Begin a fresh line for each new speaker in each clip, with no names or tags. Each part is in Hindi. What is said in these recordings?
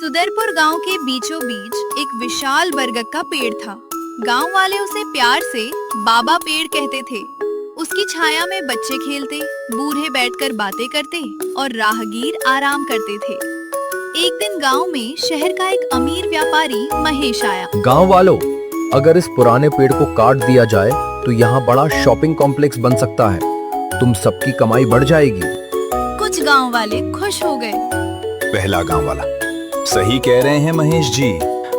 सुदरपुर गांव के बीचों बीच एक विशाल बरगद का पेड़ था। गांव वाले उसे प्यार से बाबा पेड़ कहते थे। उसकी छाया में बच्चे खेलते, बूढ़े बैठकर बातें करते और राहगीर आराम करते थे। एक दिन गांव में शहर का एक अमीर व्यापारी महेश आया।
गांव वालों, अगर इस पुराने पेड़ को काट दिया जाए तो यहाँ बड़ा शॉपिंग कॉम्प्लेक्स बन सकता है। तुम सबकी कमाई बढ़ जाएगी।
कुछ गांव वाले खुश हो गए।
पहला गांव वाला, सही कह रहे हैं महेश जी,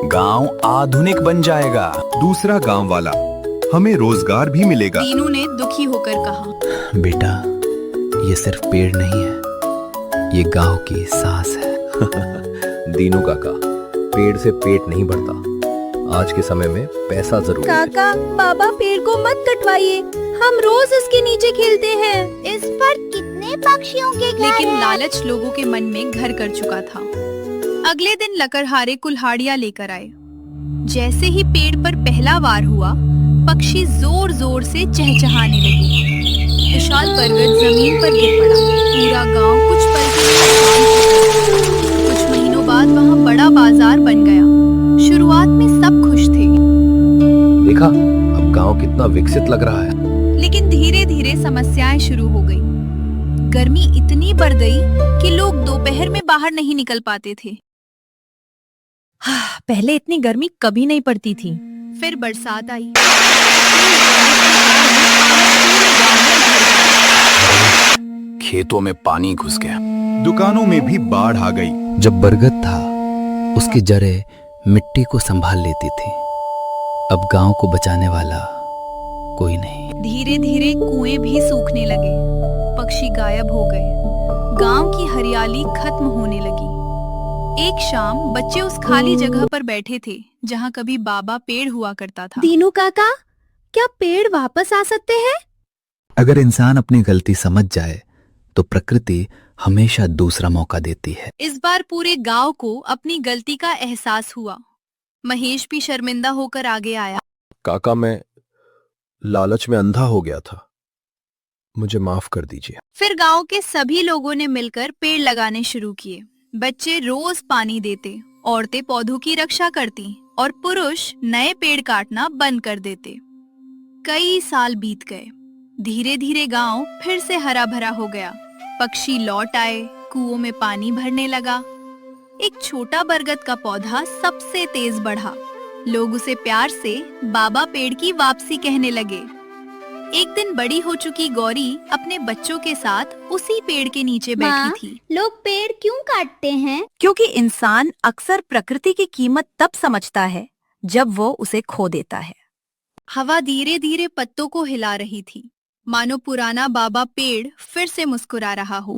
गांव आधुनिक बन जाएगा।
दूसरा गांव वाला, हमें रोजगार भी मिलेगा।
तीनों ने दुखी होकर कहा,
बेटा, ये सिर्फ पेड़ नहीं है, ये गांव की सांस है।
दीनू काका, पेड़ से पेट नहीं भरता। आज के समय में पैसा जरूरी है।
काका, बाबा पेड़ को मत कटवाइए, हम रोज इसके नीचे खेलते हैं।
इस पर कितने पक्षियों के घर
लेकिन
हैं?
लालच लोगों के मन में घर कर चुका था। अगले दिन लकड़हारे कुल्हाड़ियां लेकर आए। जैसे ही पेड़ पर पहला वार हुआ, पक्षी जोर जोर से चहचहाने लगे। विशाल बरगद जमीन पर गिर पड़ा। पूरा गांव कुछ पल के लिए शांत हो गया। कुछ महीनों बाद वहां बड़ा बाजार बन गया। शुरुआत में सब खुश थे,
देखा, अब गांव कितना विकसित लग रहा है।
लेकिन धीरे धीरे समस्याएं शुरू हो गई। गर्मी इतनी बढ़ गई कि लोग दोपहर में बाहर नहीं निकल पाते थे।
पहले इतनी गर्मी कभी नहीं पड़ती थी।
फिर बरसात आई।
खेतों में पानी घुस गया।
दुकानों में भी बाढ़ आ गई।
जब बरगद था, उसकी जड़ें मिट्टी को संभाल लेती थी। अब गांव को बचाने वाला कोई नहीं।
धीरे धीरे कुएं भी सूखने लगे। पक्षी गायब हो गए। गांव की हरियाली खत्म होने लगी। एक शाम बच्चे उस खाली जगह पर बैठे थे जहां कभी बाबा पेड़ हुआ करता था।
दीनू काका, क्या पेड़ वापस आ सकते हैं?
अगर इंसान अपनी गलती समझ जाए तो प्रकृति हमेशा दूसरा मौका देती है।
इस बार पूरे गांव को अपनी गलती का एहसास हुआ। महेश भी शर्मिंदा होकर आगे आया।
काका, मैं लालच में अंधा हो गया था, मुझे माफ कर दीजिए।
फिर गांव के सभी लोगों ने मिलकर पेड़ लगाने शुरू किए। बच्चे रोज पानी देते, औरतें पौधों की रक्षा करती और पुरुष नए पेड़ काटना बंद कर देते। कई साल बीत गए। धीरे धीरे गांव फिर से हरा भरा हो गया। पक्षी लौट आए, कुओं में पानी भरने लगा। एक छोटा बरगद का पौधा सबसे तेज बढ़ा। लोग उसे प्यार से बाबा पेड़ की वापसी कहने लगे। एक दिन बड़ी हो चुकी गौरी अपने बच्चों के साथ उसी पेड़ के नीचे
माँ,
बैठी थी।
लोग पेड़ क्यों काटते हैं?
क्योंकि इंसान अक्सर प्रकृति की कीमत तब समझता है जब वो उसे खो देता है।
हवा धीरे धीरे पत्तों को हिला रही थी, मानो पुराना बाबा पेड़ फिर से मुस्कुरा रहा हो।